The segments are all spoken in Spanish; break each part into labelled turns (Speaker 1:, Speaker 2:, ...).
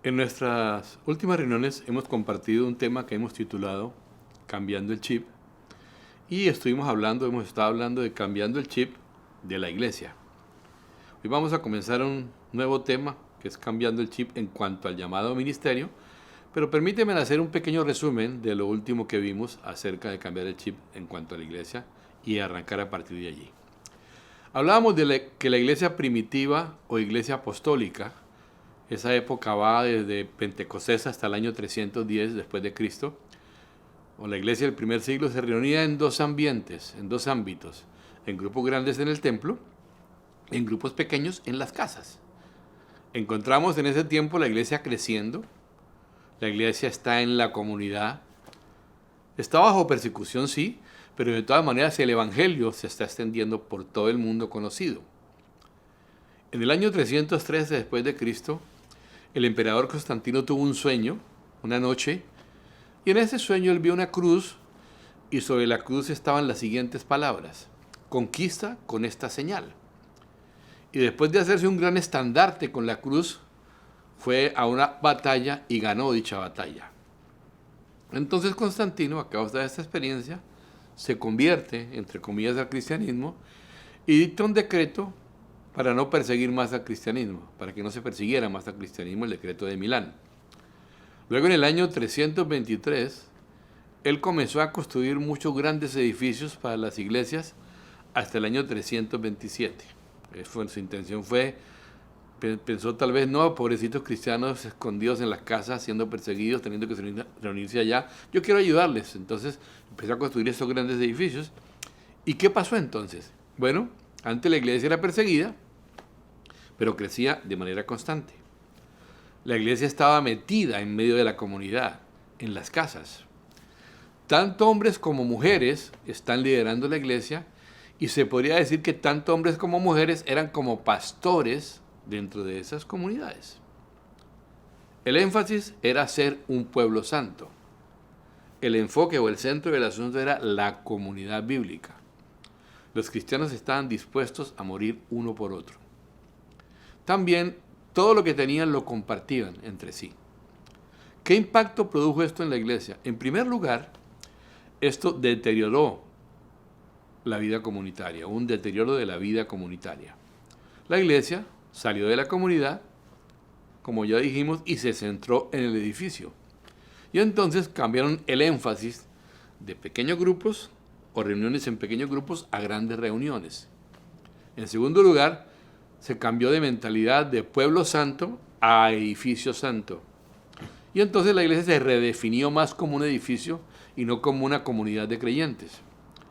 Speaker 1: En nuestras últimas reuniones hemos compartido un tema que hemos titulado Cambiando el chip y hemos estado hablando de cambiando el chip de la iglesia. Hoy vamos a comenzar un nuevo tema que es cambiando el chip en cuanto al llamado ministerio, pero permíteme hacer un pequeño resumen de lo último que vimos acerca de cambiar el chip en cuanto a la iglesia y arrancar a partir de allí. Hablábamos de que la iglesia primitiva o iglesia apostólica, esa época va desde Pentecostés hasta el año 310 después de Cristo, o la iglesia del primer siglo, se reunía en dos ambientes, en dos ámbitos, en grupos grandes en el templo, en grupos pequeños en las casas. Encontramos en ese tiempo la iglesia creciendo, la iglesia está en la comunidad, está bajo persecución, sí, pero de todas maneras el evangelio se está extendiendo por todo el mundo conocido. En el año 313 después de Cristo, el emperador Constantino tuvo un sueño, una noche, y en ese sueño él vio una cruz y sobre la cruz estaban las siguientes palabras: conquista con esta señal. Y después de hacerse un gran estandarte con la cruz, fue a una batalla y ganó dicha batalla. Entonces Constantino, a causa de esta experiencia, se convierte, entre comillas, al cristianismo y dicta un decreto para no perseguir más al cristianismo, para que no se persiguiera más al cristianismo, el decreto de Milán. Luego, en el año 323, él comenzó a construir muchos grandes edificios para las iglesias hasta el año 327. Su intención fue, pensó tal vez, no, pobrecitos cristianos escondidos en las casas, siendo perseguidos, teniendo que reunirse allá, yo quiero ayudarles. Entonces empezó a construir esos grandes edificios. ¿Y qué pasó entonces? Bueno, antes la iglesia era perseguida, pero crecía de manera constante. La iglesia estaba metida en medio de la comunidad, en las casas. Tanto hombres como mujeres están liderando la iglesia y se podría decir que tanto hombres como mujeres eran como pastores dentro de esas comunidades. El énfasis era ser un pueblo santo. El enfoque o el centro del asunto era la comunidad bíblica. Los cristianos estaban dispuestos a morir uno por otro. También todo lo que tenían lo compartían entre sí. ¿Qué impacto produjo esto en la iglesia? En primer lugar, esto deterioró la vida comunitaria, un deterioro de la vida comunitaria. La iglesia salió de la comunidad, como ya dijimos, y se centró en el edificio. Y entonces cambiaron el énfasis de pequeños grupos o reuniones en pequeños grupos a grandes reuniones. En segundo lugar, se cambió de mentalidad de pueblo santo a edificio santo. Y entonces la iglesia se redefinió más como un edificio y no como una comunidad de creyentes.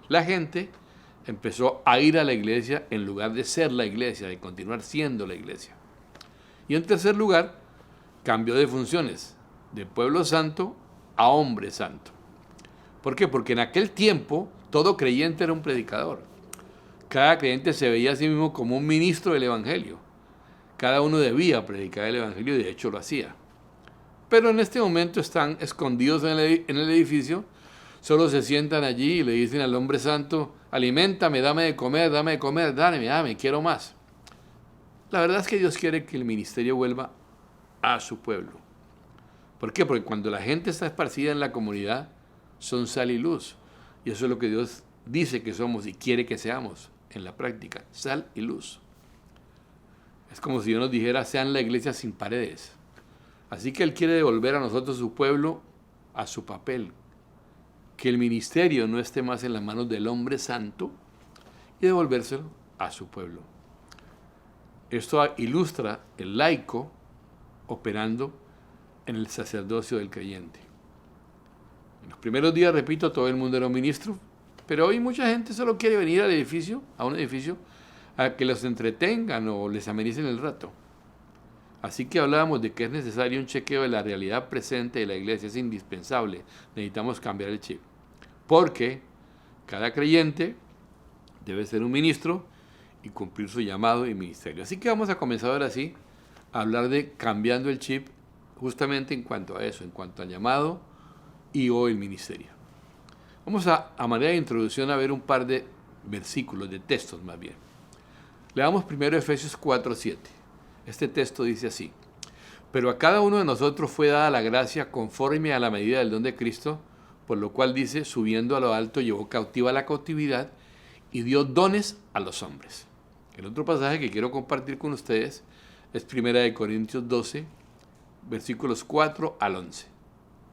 Speaker 1: La gente empezó a ir a la iglesia en lugar de ser la iglesia, de continuar siendo la iglesia. Y en tercer lugar, cambió de funciones, de pueblo santo a hombre santo. ¿Por qué? Porque en aquel tiempo todo creyente era un predicador. Cada creyente se veía a sí mismo como un ministro del evangelio. Cada uno debía predicar el evangelio y de hecho lo hacía. Pero en este momento están escondidos en el edificio, solo se sientan allí y le dicen al hombre santo: aliméntame, dame de comer, dame, quiero más. La verdad es que Dios quiere que el ministerio vuelva a su pueblo. ¿Por qué? Porque cuando la gente está esparcida en la comunidad, son sal y luz. Y eso es lo que Dios dice que somos y quiere que seamos en la práctica, sal y luz. Es como si Dios nos dijera: sean la iglesia sin paredes. Así que Él quiere devolver a nosotros, su pueblo, a su papel. Que el ministerio no esté más en las manos del hombre santo y devolvérselo a su pueblo. Esto ilustra el laico operando en el sacerdocio del creyente. En los primeros días, repito, todo el mundo era un ministro, pero hoy mucha gente solo quiere venir al edificio, a un edificio, a que los entretengan o les amenicen el rato. Así que hablábamos de que es necesario un chequeo de la realidad presente de la iglesia, es indispensable, necesitamos cambiar el chip. Porque cada creyente debe ser un ministro y cumplir su llamado y ministerio. Así que vamos a comenzar ahora sí a hablar de cambiando el chip justamente en cuanto a eso, en cuanto al llamado y o el ministerio. Vamos a manera de introducción a ver un par de versículos, de textos más bien. Leamos primero Efesios 4:7. Este texto dice así: Pero a cada uno de nosotros fue dada la gracia conforme a la medida del don de Cristo, por lo cual dice, subiendo a lo alto, llevó cautiva la cautividad y dio dones a los hombres. El otro pasaje que quiero compartir con ustedes es 1 Corintios 12, versículos 4 al 11.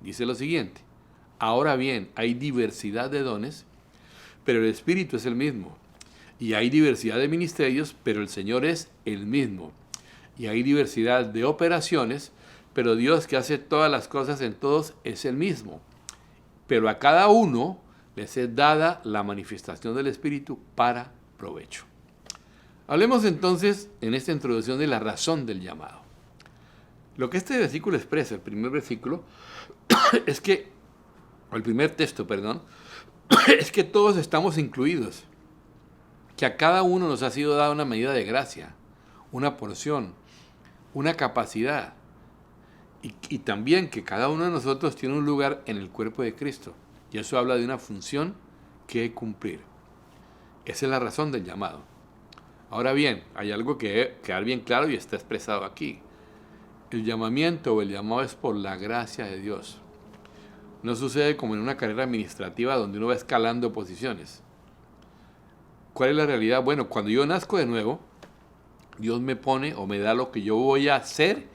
Speaker 1: Dice lo siguiente: ahora bien, hay diversidad de dones, pero el Espíritu es el mismo. Y hay diversidad de ministerios, pero el Señor es el mismo. Y hay diversidad de operaciones, pero Dios que hace todas las cosas en todos es el mismo. Pero a cada uno les es dada la manifestación del Espíritu para provecho. Hablemos entonces en esta introducción de la razón del llamado. Lo que este versículo expresa, el primer versículo, es que, o el primer texto, perdón, es que todos estamos incluidos, que a cada uno nos ha sido dada una medida de gracia, una porción, una capacidad, y también que cada uno de nosotros tiene un lugar en el cuerpo de Cristo, y eso habla de una función que hay que cumplir. Esa es la razón del llamado. Ahora bien, hay algo que debe quedar bien claro y está expresado aquí. El llamamiento o el llamado es por la gracia de Dios. No sucede como en una carrera administrativa donde uno va escalando posiciones. ¿Cuál es la realidad? Bueno, cuando yo nazco de nuevo, Dios me pone o me da lo que yo voy a hacer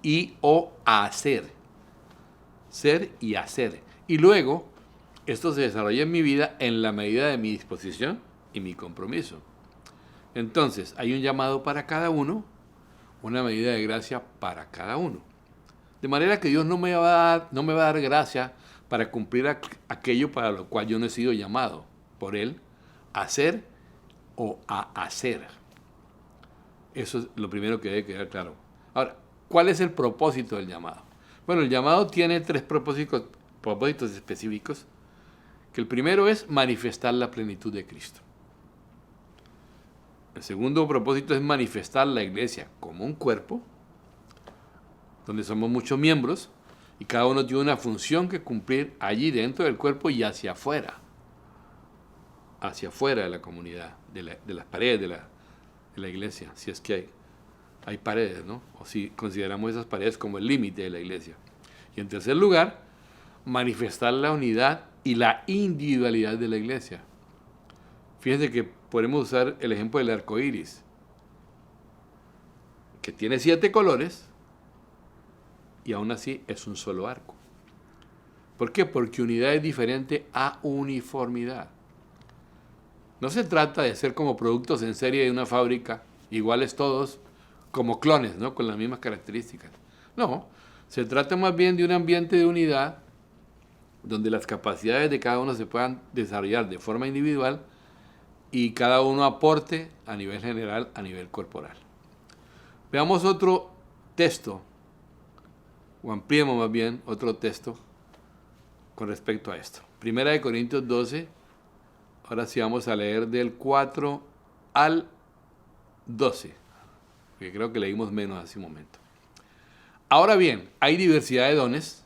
Speaker 1: y o a hacer. Ser y hacer. Y luego, esto se desarrolla en mi vida en la medida de mi disposición y mi compromiso. Entonces, hay un llamado para cada uno, una medida de gracia para cada uno. De manera que Dios no me va a dar gracia para cumplir aquello para lo cual yo no he sido llamado por Él a hacer o a hacer. Eso es lo primero que debe quedar claro. Ahora, ¿cuál es el propósito del llamado? Bueno, el llamado tiene tres propósitos específicos, que el primero es manifestar la plenitud de Cristo. El segundo propósito es manifestar la iglesia como un cuerpo, donde somos muchos miembros, y cada uno tiene una función que cumplir allí dentro del cuerpo y hacia afuera de la comunidad, de las paredes de la iglesia, si es que hay paredes, ¿no? O si consideramos esas paredes como el límite de la iglesia. Y en tercer lugar, manifestar la unidad y la individualidad de la iglesia. Fíjense que podemos usar el ejemplo del arco iris, que tiene 7 colores y aún así es un solo arco. ¿Por qué? Porque unidad es diferente a uniformidad. No se trata de ser como productos en serie de una fábrica, iguales todos, como clones, ¿no? Con las mismas características. No, se trata más bien de un ambiente de unidad donde las capacidades de cada uno se puedan desarrollar de forma individual y cada uno aporte a nivel general, a nivel corporal. Veamos otro texto, o ampliemos más bien otro texto con respecto a esto. 1 Corintios 12, ahora sí vamos a leer del 4 al 12, que creo que leímos menos hace un momento. Ahora bien, hay diversidad de dones,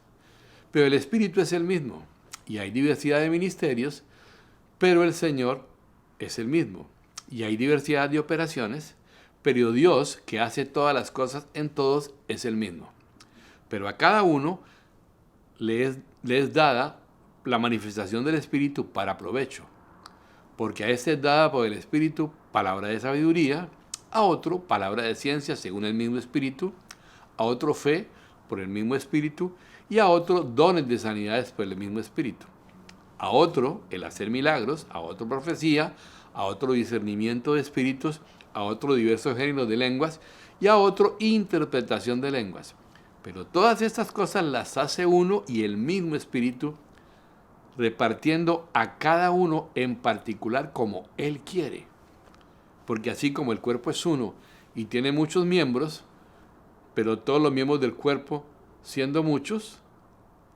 Speaker 1: pero el Espíritu es el mismo. Y hay diversidad de ministerios, pero el Señor es el mismo. Y hay diversidad de operaciones, pero Dios, que hace todas las cosas en todos, es el mismo. Pero a cada uno le es dada la manifestación del Espíritu para provecho. Porque a este es dada por el Espíritu palabra de sabiduría, a otro palabra de ciencia según el mismo Espíritu, a otro fe por el mismo Espíritu, y a otro dones de sanidades por el mismo Espíritu. A otro el hacer milagros, a otro profecía, a otro discernimiento de espíritus, a otro diversos géneros de lenguas, y a otro interpretación de lenguas. Pero todas estas cosas las hace uno y el mismo Espíritu, repartiendo a cada uno en particular como Él quiere. Porque así como el cuerpo es uno y tiene muchos miembros, pero todos los miembros del cuerpo, siendo muchos,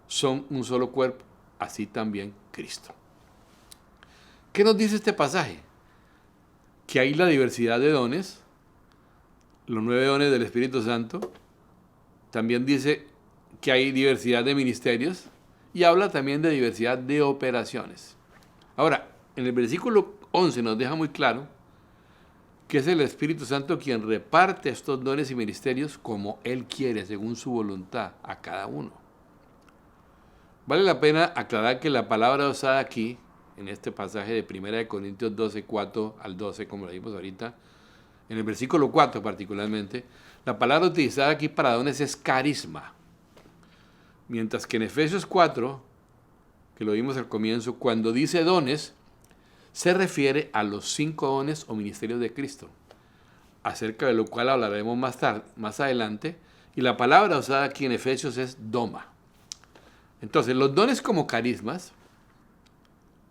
Speaker 1: son un solo cuerpo, así también Cristo. ¿Qué nos dice este pasaje? Que hay la diversidad de dones, los 9 dones del Espíritu Santo. También dice que hay diversidad de ministerios y habla también de diversidad de operaciones. Ahora, en el versículo 11 nos deja muy claro que es el Espíritu Santo quien reparte estos dones y ministerios como Él quiere, según su voluntad, a cada uno. Vale la pena aclarar que la palabra usada aquí, en este pasaje de 1 Corintios 12, 4 al 12, como lo vimos ahorita, en el versículo 4 particularmente, la palabra utilizada aquí para dones es carisma. Mientras que en Efesios 4, que lo vimos al comienzo, cuando dice dones, se refiere a los 5 dones o ministerios de Cristo, acerca de lo cual hablaremos más adelante, y la palabra usada aquí en Efesios es doma. Entonces, los dones como carismas,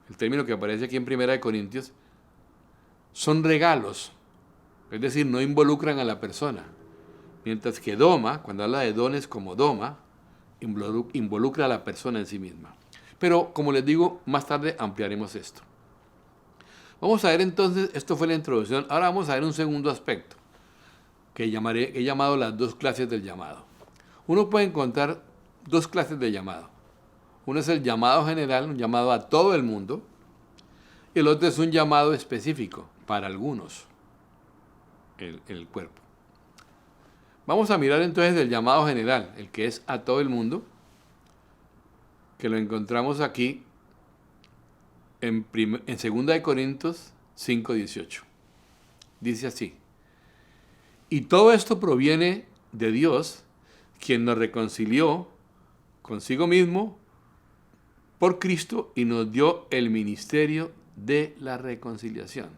Speaker 1: el término que aparece aquí en 1 Corintios, son regalos, es decir, no involucran a la persona, mientras que doma, cuando habla de dones como doma, involucra a la persona en sí misma. Pero, como les digo, más tarde ampliaremos esto. Vamos a ver entonces, esto fue la introducción, ahora vamos a ver un segundo aspecto, que he llamado las 2 clases del llamado. Uno puede encontrar 2 clases de llamado. Uno es el llamado general, un llamado a todo el mundo, y el otro es un llamado específico para algunos en el cuerpo. Vamos a mirar entonces el llamado general, el que es a todo el mundo, que lo encontramos aquí en 2 Corintios 5:18. Dice así: y todo esto proviene de Dios, quien nos reconcilió consigo mismo por Cristo y nos dio el ministerio de la reconciliación.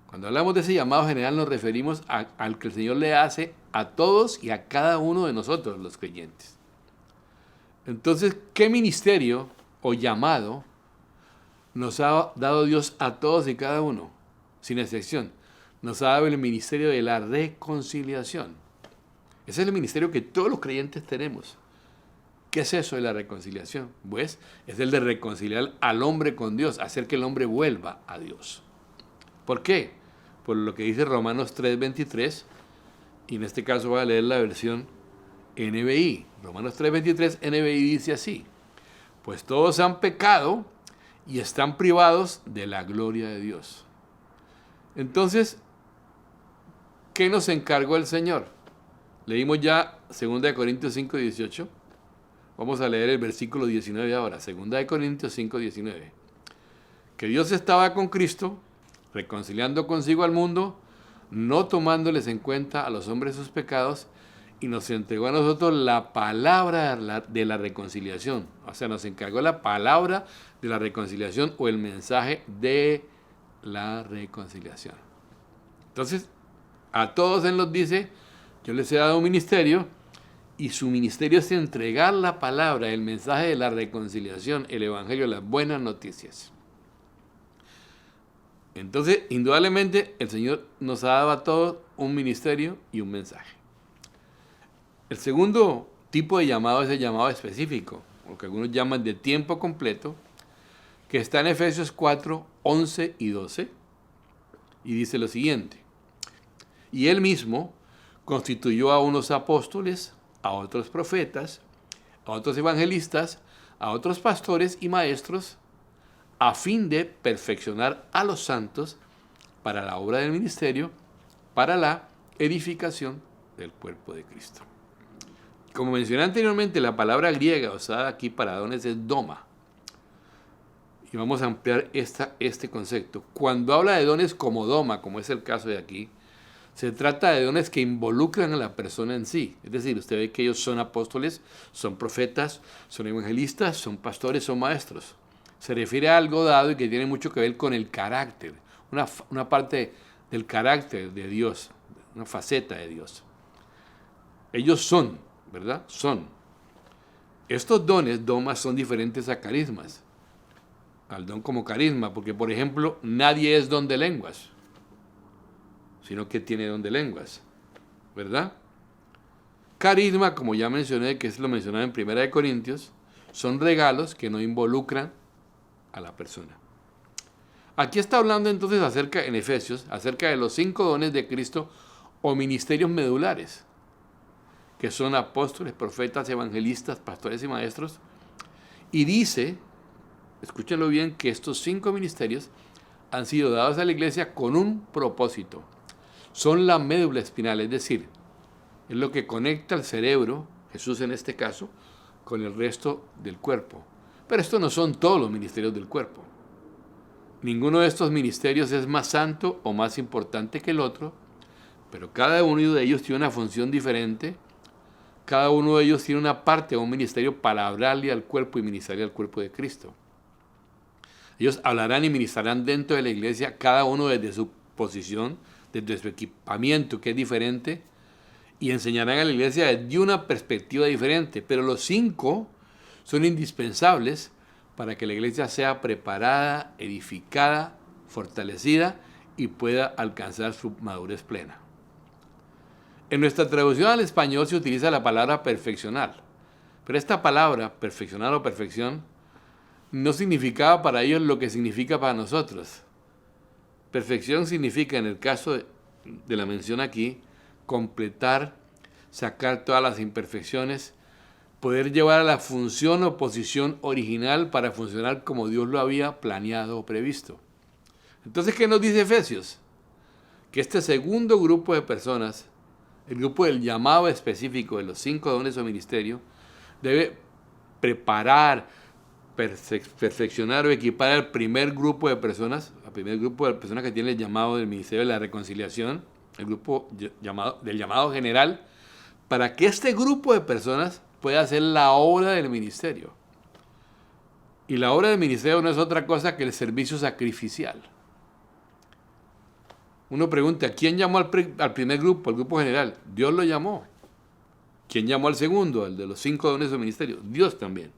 Speaker 1: Cuando hablamos de ese llamado general nos referimos al que el Señor le hace a todos y a cada uno de nosotros, los creyentes. Entonces, ¿qué ministerio o llamado nos ha dado Dios a todos y cada uno, sin excepción? Nos ha dado el ministerio de la reconciliación. Ese es el ministerio que todos los creyentes tenemos. ¿Qué es eso de la reconciliación? Pues es el de reconciliar al hombre con Dios, hacer que el hombre vuelva a Dios. ¿Por qué? Por lo que dice Romanos 3:23, y en este caso voy a leer la versión NBI. Romanos 3:23, NBI dice así: pues todos han pecado y están privados de la gloria de Dios. Entonces, ¿qué nos encargó el Señor? Leímos ya 2 Corintios 5:18. Vamos a leer el versículo 19 ahora. 2 Corintios 5:19. Que Dios estaba con Cristo, reconciliando consigo al mundo, no tomándoles en cuenta a los hombres sus pecados, y nos entregó a nosotros la palabra de la reconciliación. O sea, nos encargó la palabra de la reconciliación o el mensaje de la reconciliación. Entonces, a todos Él nos dice: yo les he dado un ministerio, y su ministerio es entregar la palabra, el mensaje de la reconciliación, el evangelio, las buenas noticias. Entonces, indudablemente, el Señor nos ha dado a todos un ministerio y un mensaje. El segundo tipo de llamado es el llamado específico, lo que algunos llaman de tiempo completo, que está en Efesios 4, 11 y 12, y dice lo siguiente: y Él mismo constituyó a unos apóstoles, a otros profetas, a otros evangelistas, a otros pastores y maestros, a fin de perfeccionar a los santos para la obra del ministerio, para la edificación del cuerpo de Cristo. Como mencioné anteriormente, la palabra griega usada aquí para dones es doma. Y vamos a ampliar este concepto. Cuando habla de dones como doma, como es el caso de aquí, se trata de dones que involucran a la persona en sí. Es decir, usted ve que ellos son apóstoles, son profetas, son evangelistas, son pastores, son maestros. Se refiere a algo dado y que tiene mucho que ver con el carácter, una parte del carácter de Dios, una faceta de Dios. Ellos son, ¿verdad? Son. Estos dones, domas, son diferentes a carismas. Al don como carisma, porque por ejemplo, nadie es don de lenguas, sino que tiene don de lenguas, ¿verdad? Carisma, como ya mencioné, que es lo mencionado en 1 Corintios, son regalos que no involucran a la persona. Aquí está hablando entonces en Efesios, acerca de los 5 dones de Cristo o ministerios medulares, que son apóstoles, profetas, evangelistas, pastores y maestros, y dice, escúchenlo bien, que estos 5 ministerios han sido dados a la iglesia con un propósito. Son la médula espinal, es decir, es lo que conecta el cerebro, Jesús en este caso, con el resto del cuerpo. Pero estos no son todos los ministerios del cuerpo. Ninguno de estos ministerios es más santo o más importante que el otro, pero cada uno de ellos tiene una función diferente. Cada uno de ellos tiene una parte o un ministerio para hablarle al cuerpo y ministrarle al cuerpo de Cristo. Ellos hablarán y ministrarán dentro de la iglesia, cada uno desde su posición, desde su equipamiento, que es diferente, y enseñarán a la iglesia desde una perspectiva diferente. Pero los 5 son indispensables para que la iglesia sea preparada, edificada, fortalecida y pueda alcanzar su madurez plena. En nuestra traducción al español se utiliza la palabra perfeccionar, pero esta palabra, perfeccionar o perfección, no significaba para ellos lo que significa para nosotros. Perfección significa, en el caso de la mención aquí, completar, sacar todas las imperfecciones, poder llevar a la función o posición original para funcionar como Dios lo había planeado o previsto. Entonces, ¿qué nos dice Efesios? Que este segundo grupo de personas, el grupo del llamado específico de los 5 dones o ministerio, debe preparar, perfeccionar o equipar al primer grupo de personas, al primer grupo de personas que tiene el llamado del ministerio de la reconciliación, el grupo del llamado general, para que este grupo de personas pueda hacer la obra del ministerio. Y la obra del ministerio no es otra cosa que el servicio sacrificial. Uno pregunta, ¿quién llamó al primer grupo, al grupo general? Dios lo llamó. ¿Quién llamó al segundo, al de los 5 dones del ministerio? Dios también.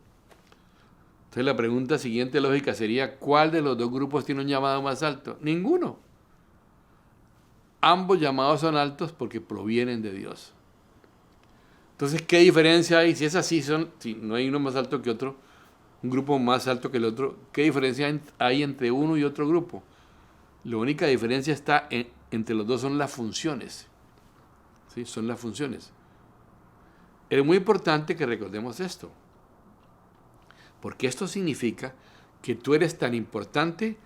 Speaker 1: Entonces la pregunta siguiente lógica sería, ¿cuál de los 2 grupos tiene un llamado más alto? Ninguno. Ambos llamados son altos porque provienen de Dios. Entonces, ¿qué diferencia hay? Si es así, si no hay uno más alto que otro, un grupo más alto que el otro, ¿qué diferencia hay entre uno y otro grupo? La única diferencia está entre los dos son las funciones. ¿Sí? Son las funciones. Es muy importante que recordemos esto, porque esto significa que tú eres tan importante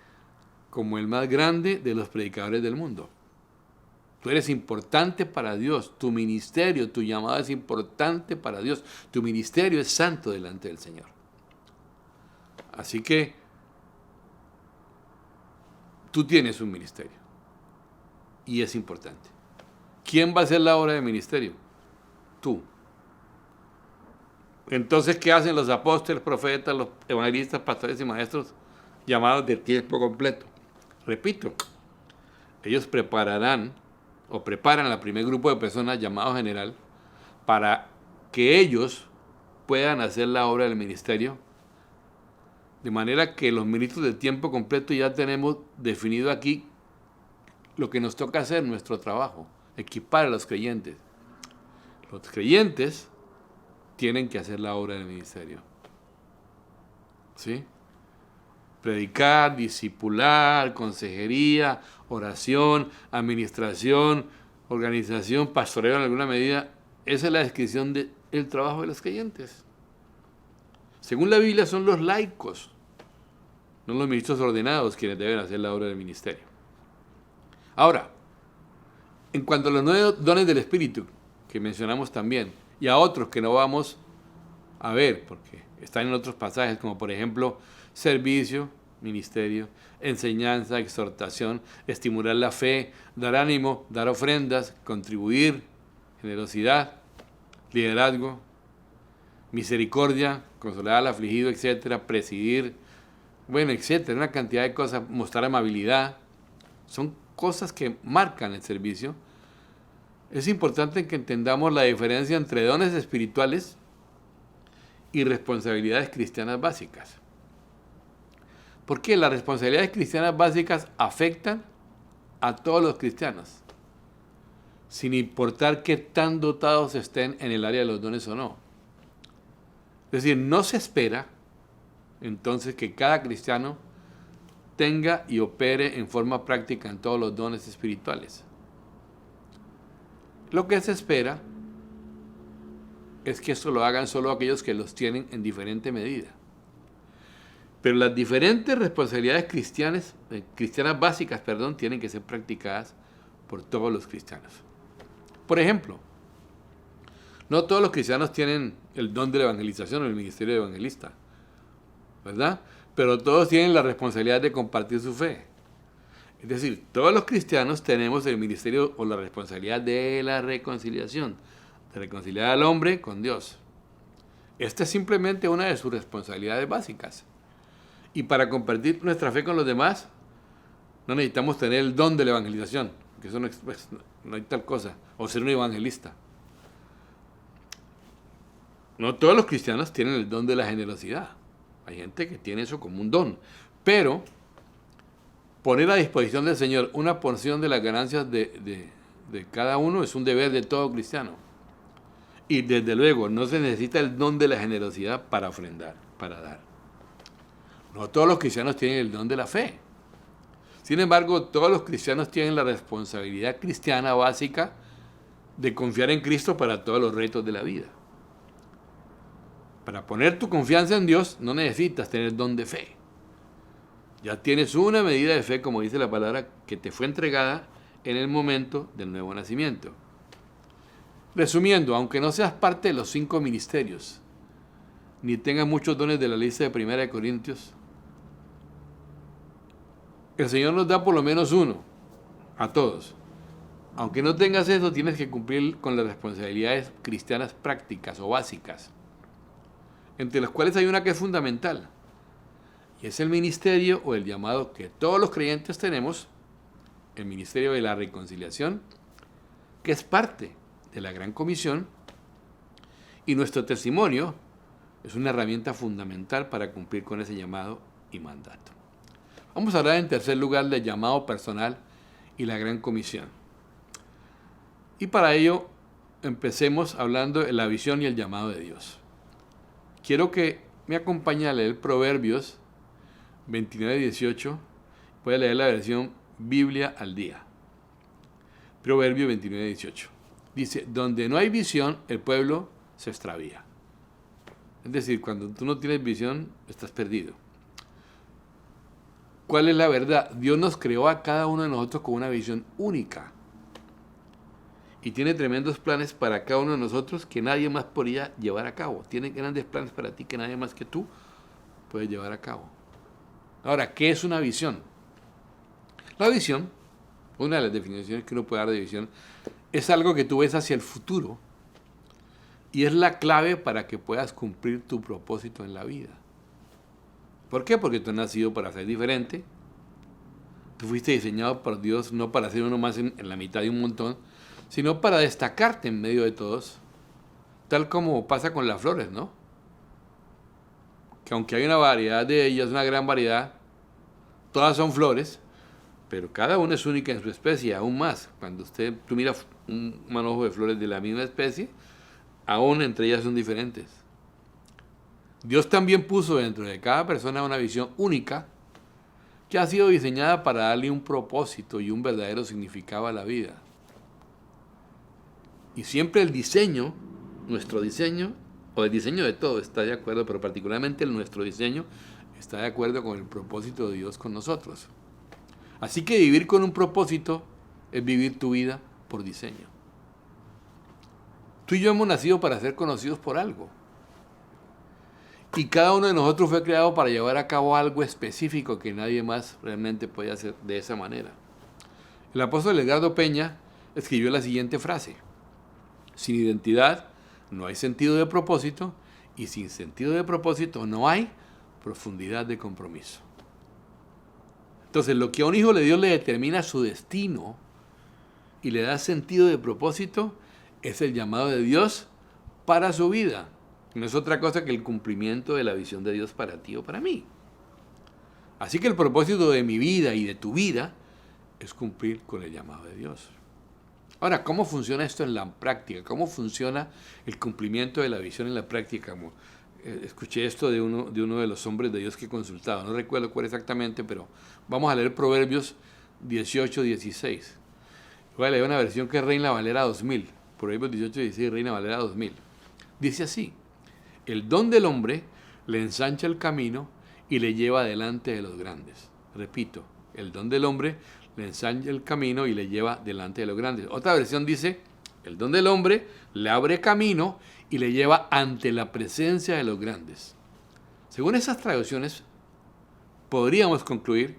Speaker 1: como el más grande de los predicadores del mundo. Tú eres importante para Dios, tu ministerio, tu llamada es importante para Dios, tu ministerio es santo delante del Señor. Así que tú tienes un ministerio y es importante. ¿Quién va a hacer la obra de ministerio? Tú. Entonces, ¿qué hacen los apóstoles, profetas, los evangelistas, pastores y maestros llamados de tiempo completo? Repito, ellos preparan al primer grupo de personas llamado general para que ellos puedan hacer la obra del ministerio. De manera que los ministros de tiempo completo ya tenemos definido aquí lo que nos toca hacer, nuestro trabajo, equipar a los creyentes. Los creyentes tienen que hacer la obra del ministerio. ¿Sí? Predicar, discipular, consejería, oración, administración, organización, pastoreo en alguna medida. Esa es la descripción del trabajo de los creyentes. Según la Biblia son los laicos, no los ministros ordenados quienes deben hacer la obra del ministerio. Ahora, en cuanto a los 9 dones del Espíritu, que mencionamos también, y a otros que no vamos a ver, porque están en otros pasajes, como por ejemplo, servicio, ministerio, enseñanza, exhortación, estimular la fe, dar ánimo, dar ofrendas, contribuir, generosidad, liderazgo, misericordia, consolar al afligido, etcétera, presidir, bueno, etcétera, una cantidad de cosas, mostrar amabilidad, son cosas que marcan el servicio. Es importante que entendamos la diferencia entre dones espirituales y responsabilidades cristianas básicas. Porque las responsabilidades cristianas básicas afectan a todos los cristianos, sin importar qué tan dotados estén en el área de los dones o no. Es decir, no se espera entonces que cada cristiano tenga y opere en forma práctica en todos los dones espirituales. Lo que se espera es que esto lo hagan solo aquellos que los tienen en diferente medida. Pero las diferentes responsabilidades cristianas básicas, tienen que ser practicadas por todos los cristianos. Por ejemplo, no todos los cristianos tienen el don de la evangelización o el ministerio de evangelista, ¿verdad? Pero todos tienen la responsabilidad de compartir su fe. Es decir, todos los cristianos tenemos el ministerio o la responsabilidad de la reconciliación, de reconciliar al hombre con Dios. Esta es simplemente una de sus responsabilidades básicas. Y para compartir nuestra fe con los demás, no necesitamos tener el don de la evangelización, que eso no hay tal cosa, o ser un evangelista. No todos los cristianos tienen el don de la generosidad. Hay gente que tiene eso como un don. Pero poner a disposición del Señor una porción de las ganancias de cada uno es un deber de todo cristiano. Y desde luego no se necesita el don de la generosidad para ofrendar, para dar. No todos los cristianos tienen el don de la fe. Sin embargo, todos los cristianos tienen la responsabilidad cristiana básica de confiar en Cristo para todos los retos de la vida. Para poner tu confianza en Dios no necesitas tener don de fe. Ya tienes una medida de fe, como dice la palabra, que te fue entregada en el momento del nuevo nacimiento. Resumiendo, aunque no seas parte de los 5 ministerios, ni tengas muchos dones de la lista de 1 Corintios, el Señor nos da por lo menos uno, a todos. Aunque no tengas eso, tienes que cumplir con las responsabilidades cristianas prácticas o básicas, entre las cuales hay una que es fundamental, y es el ministerio o el llamado que todos los creyentes tenemos, el ministerio de la reconciliación, que es parte de la Gran Comisión, y nuestro testimonio es una herramienta fundamental para cumplir con ese llamado y mandato. Vamos a hablar en tercer lugar del llamado personal y la Gran Comisión. Y para ello empecemos hablando de la visión y el llamado de Dios. Quiero que me acompañe a leer Proverbios 29:18. Voy a leer la versión Biblia al día. Proverbios 29:18. Dice, donde no hay visión, el pueblo se extravía. Es decir, cuando tú no tienes visión, estás perdido. ¿Cuál es la verdad? Dios nos creó a cada uno de nosotros con una visión única. Y tiene tremendos planes para cada uno de nosotros que nadie más podría llevar a cabo. Tiene grandes planes para ti que nadie más que tú puede llevar a cabo. Ahora, ¿qué es una visión? La visión, una de las definiciones que uno puede dar de visión, es algo que tú ves hacia el futuro y es la clave para que puedas cumplir tu propósito en la vida. ¿Por qué? Porque tú has nacido para ser diferente. Tú fuiste diseñado por Dios no para ser uno más en la mitad de un montón, sino para destacarte en medio de todos, tal como pasa con las flores, ¿no? Que aunque hay una variedad de ellas, una gran variedad, todas son flores, pero cada una es única en su especie, aún más. Cuando tú miras un manojo de flores de la misma especie, aún entre ellas son diferentes. Dios también puso dentro de cada persona una visión única que ha sido diseñada para darle un propósito y un verdadero significado a la vida. Y siempre el diseño, nuestro diseño, o el diseño de todo está de acuerdo, pero particularmente nuestro diseño está de acuerdo con el propósito de Dios con nosotros. Así que vivir con un propósito es vivir tu vida por diseño. Tú y yo hemos nacido para ser conocidos por algo. Y cada uno de nosotros fue creado para llevar a cabo algo específico que nadie más realmente puede hacer de esa manera. El apóstol Edgardo Peña escribió la siguiente frase: sin identidad no hay sentido de propósito, y sin sentido de propósito no hay profundidad de compromiso. Entonces, lo que a un hijo de Dios le determina su destino y le da sentido de propósito es el llamado de Dios para su vida. No es otra cosa que el cumplimiento de la visión de Dios para ti o para mí. Así que el propósito de mi vida y de tu vida es cumplir con el llamado de Dios. Ahora, ¿cómo funciona esto en la práctica? ¿Cómo funciona el cumplimiento de la visión en la práctica? Escuché esto de uno de los hombres de Dios que he consultado. No recuerdo cuál exactamente, pero vamos a leer Proverbios 18:16. Voy a leer una versión que es Reina Valera 2000. Proverbios 18:16, Reina Valera 2000. Dice así: el don del hombre le ensancha el camino y le lleva delante de los grandes. Repito, el don del hombre le ensancha el camino y le lleva delante de los grandes. Otra versión dice, el don del hombre le abre camino y le lleva ante la presencia de los grandes. Según esas traducciones, podríamos concluir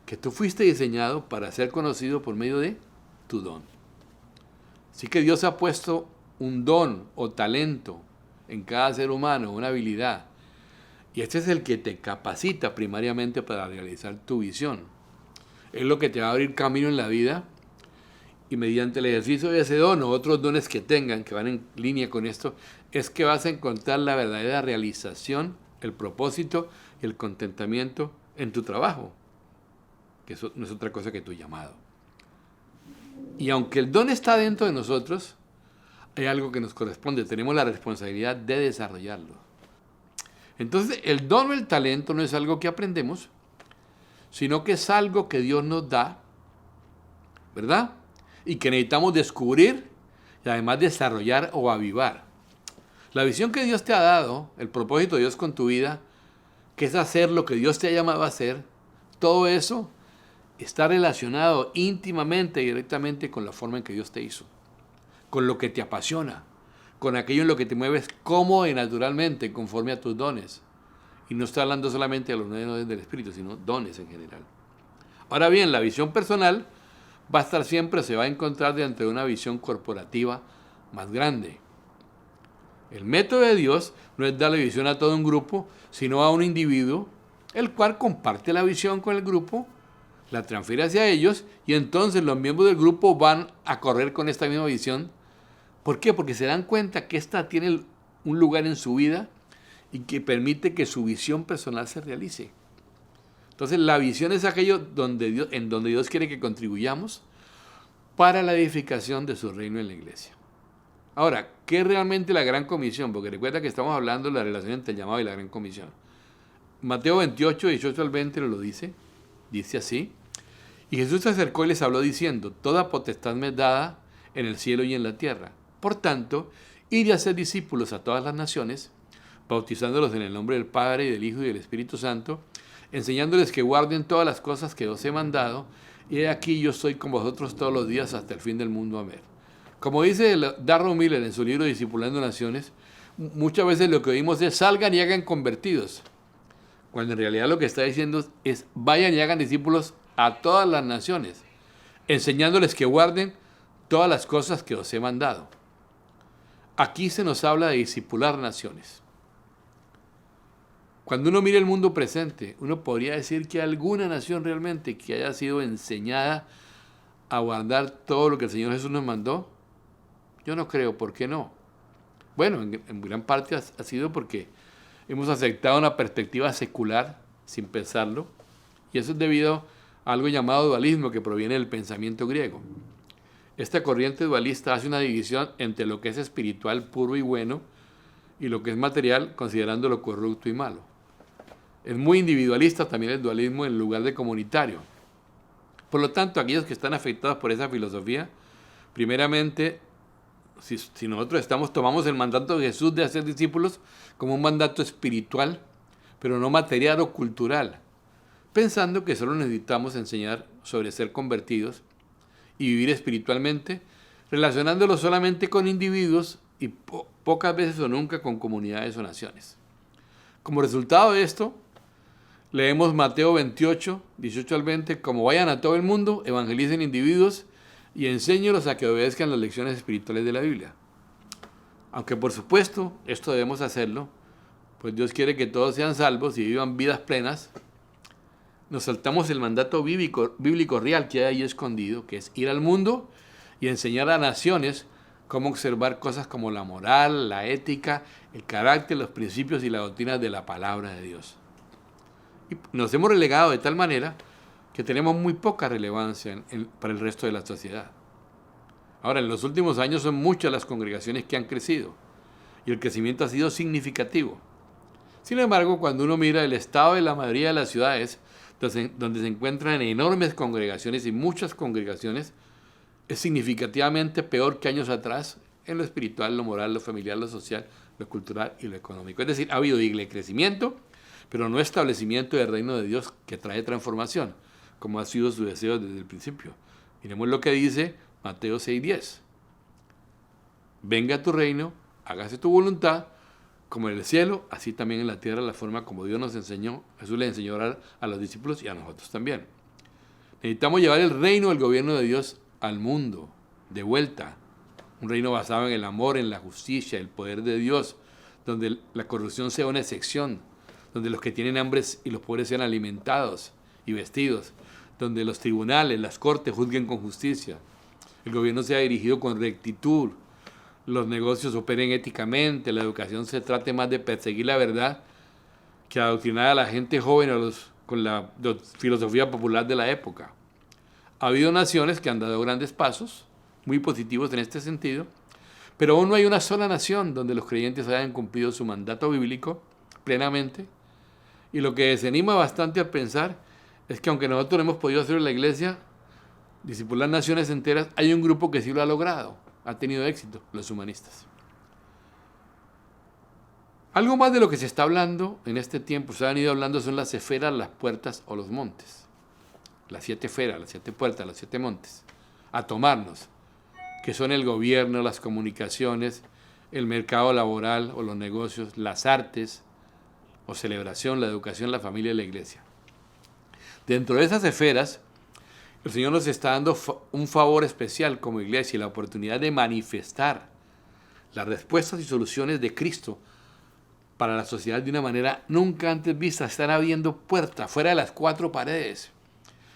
Speaker 1: que tú fuiste diseñado para ser conocido por medio de tu don. Así que Dios ha puesto un don o talento en cada ser humano, una habilidad. Y este es el que te capacita primariamente para realizar tu visión. Es lo que te va a abrir camino en la vida. Y mediante el ejercicio de ese don o otros dones que tengan, que van en línea con esto, es que vas a encontrar la verdadera realización, el propósito y el contentamiento en tu trabajo. Que eso no es otra cosa que tu llamado. Y aunque el don está dentro de nosotros, hay algo que nos corresponde. Tenemos la responsabilidad de desarrollarlo. Entonces, el don o el talento no es algo que aprendemos, sino que es algo que Dios nos da, ¿verdad? Y que necesitamos descubrir y además desarrollar o avivar. La visión que Dios te ha dado, el propósito de Dios con tu vida, que es hacer lo que Dios te ha llamado a hacer, todo eso está relacionado íntimamente y directamente con la forma en que Dios te hizo, con lo que te apasiona, con aquello en lo que te mueves cómodo y naturalmente conforme a tus dones. Y no estoy hablando solamente de los dones del Espíritu, sino dones en general. Ahora bien, la visión personal va a estar siempre, se va a encontrar dentro de una visión corporativa más grande. El método de Dios no es darle visión a todo un grupo, sino a un individuo, el cual comparte la visión con el grupo, la transfiere hacia ellos, y entonces los miembros del grupo van a correr con esta misma visión. ¿Por qué? Porque se dan cuenta que esta tiene un lugar en su vida y que permite que su visión personal se realice. Entonces la visión es aquello en donde Dios quiere que contribuyamos para la edificación de su reino en la iglesia. Ahora, ¿qué es realmente la gran comisión? Porque recuerda que estamos hablando de la relación entre el llamado y la gran comisión. Mateo 28, 18 al 20 lo dice así. Y Jesús se acercó y les habló diciendo, toda potestad me es dada en el cielo y en la tierra. Por tanto, id y haced discípulos a todas las naciones, bautizándolos en el nombre del Padre y del Hijo y del Espíritu Santo, enseñándoles que guarden todas las cosas que os he mandado, y he aquí yo estoy con vosotros todos los días hasta el fin del mundo. Amén. Como dice Darrell Miller en su libro Discipulando Naciones, muchas veces lo que oímos es salgan y hagan convertidos, cuando en realidad lo que está diciendo es vayan y hagan discípulos a todas las naciones, enseñándoles que guarden todas las cosas que os he mandado. Aquí se nos habla de discipular naciones. Cuando uno mira el mundo presente, uno podría decir que alguna nación realmente que haya sido enseñada a guardar todo lo que el Señor Jesús nos mandó, yo no creo. ¿Por qué no? Bueno, en gran parte ha sido porque hemos aceptado una perspectiva secular sin pensarlo, y eso es debido a algo llamado dualismo que proviene del pensamiento griego. Esta corriente dualista hace una división entre lo que es espiritual puro y bueno y lo que es material, considerándolo corrupto y malo. Es muy individualista también el dualismo en lugar de comunitario. Por lo tanto, aquellos que están afectados por esa filosofía, primeramente, si nosotros tomamos el mandato de Jesús de hacer discípulos como un mandato espiritual, pero no material o cultural, pensando que solo necesitamos enseñar sobre ser convertidos y vivir espiritualmente, relacionándolo solamente con individuos y pocas veces o nunca con comunidades o naciones. Como resultado de esto, leemos Mateo 28, 18 al 20, como vayan a todo el mundo, evangelicen individuos y enséñelos a que obedezcan las lecciones espirituales de la Biblia. Aunque por supuesto, esto debemos hacerlo, pues Dios quiere que todos sean salvos y vivan vidas plenas, nos saltamos el mandato bíblico real que hay ahí escondido, que es ir al mundo y enseñar a naciones cómo observar cosas como la moral, la ética, el carácter, los principios y la doctrina de la palabra de Dios. Y nos hemos relegado de tal manera que tenemos muy poca relevancia para el resto de la sociedad. Ahora, en los últimos años son muchas las congregaciones que han crecido y el crecimiento ha sido significativo. Sin embargo, cuando uno mira el estado de la mayoría de las ciudades, donde se encuentran enormes congregaciones y muchas congregaciones, es significativamente peor que años atrás en lo espiritual, lo moral, lo familiar, lo social, lo cultural y lo económico. Es decir, ha habido crecimiento, pero no establecimiento del reino de Dios que trae transformación, como ha sido su deseo desde el principio. Miremos lo que dice Mateo 6:10. Venga tu reino, hágase tu voluntad, como en el cielo, así también en la tierra, la forma como Dios nos enseñó. Jesús le enseñó a orar a los discípulos y a nosotros también. Necesitamos llevar el reino, el gobierno de Dios al mundo, de vuelta. Un reino basado en el amor, en la justicia, el poder de Dios, donde la corrupción sea una excepción, donde los que tienen hambre y los pobres sean alimentados y vestidos, donde los tribunales, las cortes juzguen con justicia, el gobierno sea dirigido con rectitud, los negocios operen éticamente, la educación se trate más de perseguir la verdad que adoctrinar a la gente joven con la filosofía popular de la época. Ha habido naciones que han dado grandes pasos, muy positivos en este sentido, pero aún no hay una sola nación donde los creyentes hayan cumplido su mandato bíblico plenamente. Y lo que desanima bastante al pensar es que aunque nosotros no hemos podido hacer en la iglesia, discipular naciones enteras, hay un grupo que sí lo ha logrado, ha tenido éxito, los humanistas. Algo más de lo que se está hablando en este tiempo, se han ido hablando, son las esferas, las puertas o los montes. Las 7 esferas, las 7 puertas, los 7 montes, a tomarnos, que son el gobierno, las comunicaciones, el mercado laboral o los negocios, las artes o celebración, la educación, la familia y la iglesia. Dentro de esas esferas, el Señor nos está dando un favor especial como iglesia y la oportunidad de manifestar las respuestas y soluciones de Cristo para la sociedad de una manera nunca antes vista. Están abriendo puertas fuera de las 4 paredes.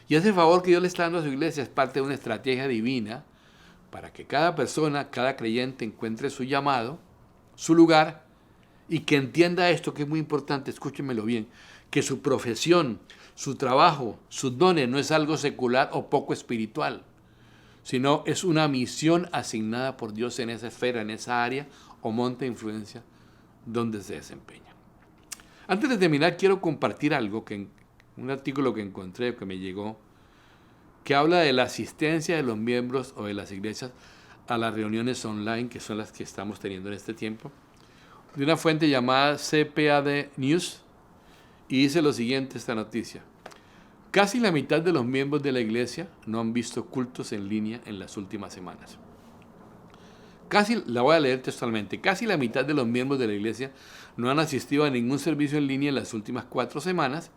Speaker 1: Y ese favor que Dios le está dando a su iglesia es parte de una estrategia divina para que cada persona, cada creyente encuentre su llamado, su lugar, y que entienda esto que es muy importante, escúchenmelo bien, que su profesión, su trabajo, sus dones no es algo secular o poco espiritual, sino es una misión asignada por Dios en esa esfera, en esa área o monte de influencia donde se desempeña. Antes de terminar, quiero compartir algo, un artículo que encontré, que me llegó, que habla de la asistencia de los miembros o de las iglesias a las reuniones online, que son las que estamos teniendo en este tiempo, de una fuente llamada CPAD News, y dice lo siguiente esta noticia: casi la mitad de los miembros de la iglesia no han visto cultos en línea en las últimas semanas. La voy a leer textualmente. Casi la mitad de los miembros de la iglesia no han asistido a ningún servicio en línea en las últimas 4 semanas,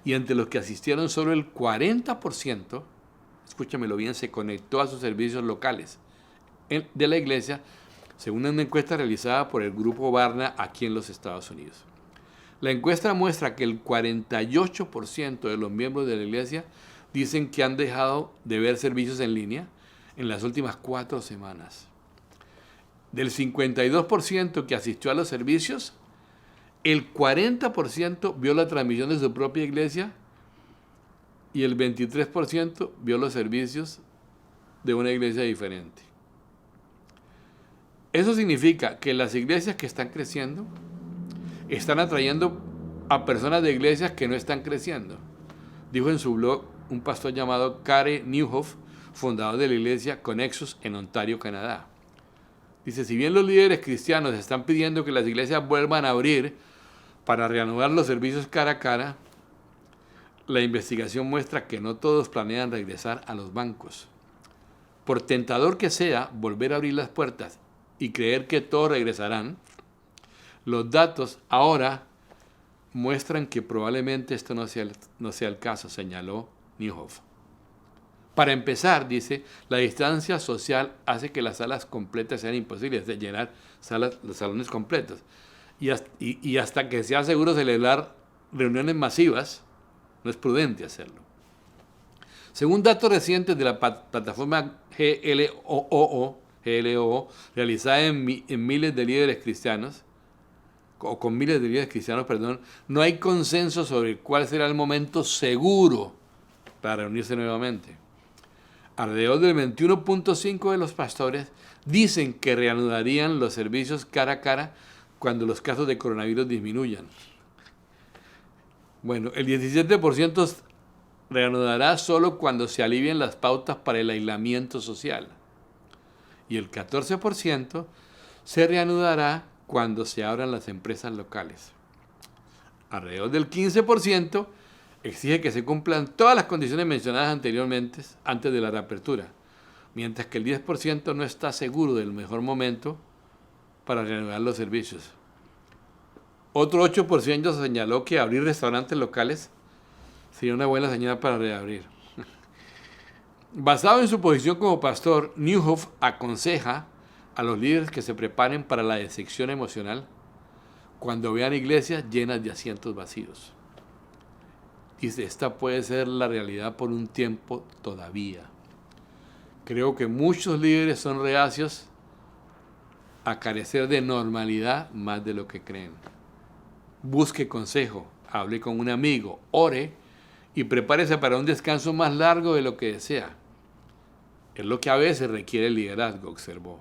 Speaker 1: y entre los que asistieron solo el 40%, escúchamelo bien, se conectó a sus servicios locales de la iglesia, según una encuesta realizada por el grupo Barna aquí en los Estados Unidos. La encuesta muestra que el 48% de los miembros de la iglesia dicen que han dejado de ver servicios en línea en las últimas 4 semanas. Del 52% que asistió a los servicios, el 40% vio la transmisión de su propia iglesia y el 23% vio los servicios de una iglesia diferente. Eso significa que las iglesias que están creciendo están atrayendo a personas de iglesias que no están creciendo. Dijo en su blog un pastor llamado Care Newhoff, fundador de la iglesia Connexus en Ontario, Canadá. Dice, si bien los líderes cristianos están pidiendo que las iglesias vuelvan a abrir para reanudar los servicios cara a cara, la investigación muestra que no todos planean regresar a los bancos. Por tentador que sea volver a abrir las puertas y creer que todos regresarán, los datos ahora muestran que probablemente esto no sea el caso, señaló Newhoff. Para empezar, dice, la distancia social hace que las salas completas sean imposibles de llenar, los salones completos. Y hasta que sea seguro celebrar reuniones masivas, no es prudente hacerlo. Según datos recientes de la plataforma GLOO, realizada en miles de líderes cristianos, con miles de líderes cristianos, no hay consenso sobre cuál será el momento seguro para reunirse nuevamente. Alrededor del 21.5% de los pastores dicen que reanudarían los servicios cara a cara cuando los casos de coronavirus disminuyan. Bueno, el 17% reanudará solo cuando se alivien las pautas para el aislamiento social. Y el 14% se reanudará cuando se abran las empresas locales. Alrededor del 15% exige que se cumplan todas las condiciones mencionadas anteriormente antes de la reapertura, mientras que el 10% no está seguro del mejor momento para reanudar los servicios. Otro 8% señaló que abrir restaurantes locales sería una buena señal para reabrir. Basado en su posición como pastor, Newhoff aconseja a los líderes que se preparen para la decepción emocional cuando vean iglesias llenas de asientos vacíos. Dice, esta puede ser la realidad por un tiempo todavía. Creo que muchos líderes son reacios a carecer de normalidad más de lo que creen. Busque consejo, hable con un amigo, ore y prepárese para un descanso más largo de lo que desea. Es lo que a veces requiere el liderazgo, observó.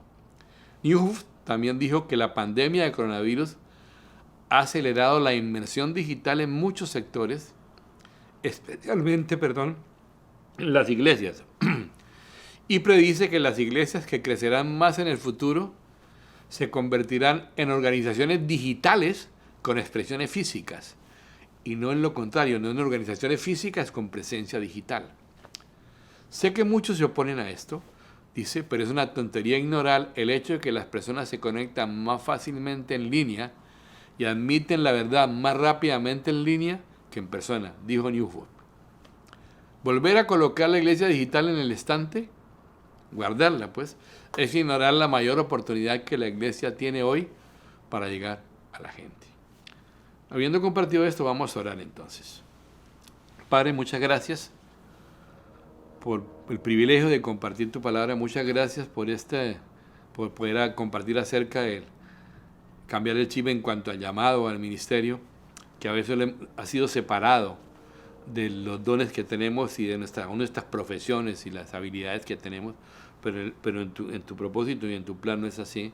Speaker 1: Newhoff también dijo que la pandemia de coronavirus ha acelerado la inmersión digital en muchos sectores, especialmente, en las iglesias. Y predice que las iglesias que crecerán más en el futuro se convertirán en organizaciones digitales con expresiones físicas, y no en lo contrario, no en organizaciones físicas con presencia digital. Sé que muchos se oponen a esto, dice, pero es una tontería ignorar el hecho de que las personas se conectan más fácilmente en línea y admiten la verdad más rápidamente en línea que en persona, dijo Newhoff. Volver a colocar la iglesia digital en el estante, guardarla pues, es ignorar la mayor oportunidad que la iglesia tiene hoy para llegar a la gente. Habiendo compartido esto, vamos a orar entonces. Padre, muchas gracias por el privilegio de compartir tu palabra. Muchas gracias por poder compartir acerca de cambiar el chip en cuanto al llamado al ministerio, que a veces ha sido separado de los dones que tenemos y de nuestras profesiones y las habilidades que tenemos, pero en tu propósito y en tu plan no es así,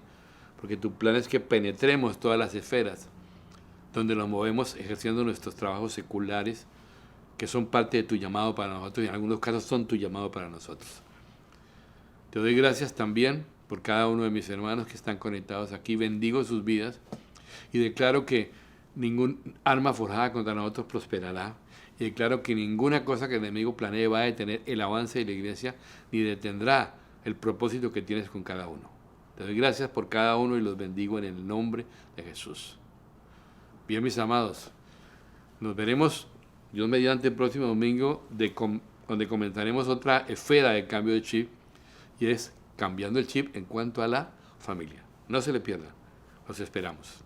Speaker 1: porque tu plan es que penetremos todas las esferas donde nos movemos ejerciendo nuestros trabajos seculares, que son parte de tu llamado para nosotros y en algunos casos son tu llamado para nosotros. Te doy gracias también por cada uno de mis hermanos que están conectados aquí. Bendigo sus vidas y declaro que ningún arma forjada contra nosotros prosperará. Y declaro que ninguna cosa que el enemigo planee va a detener el avance de la iglesia ni detendrá el propósito que tienes con cada uno. Te doy gracias por cada uno y los bendigo en el nombre de Jesús. Bien, mis amados, nos veremos, Dios mediante, el próximo domingo, donde comentaremos otra esfera de cambio de chip, y es cambiando el chip en cuanto a la familia. No se le pierdan, los esperamos.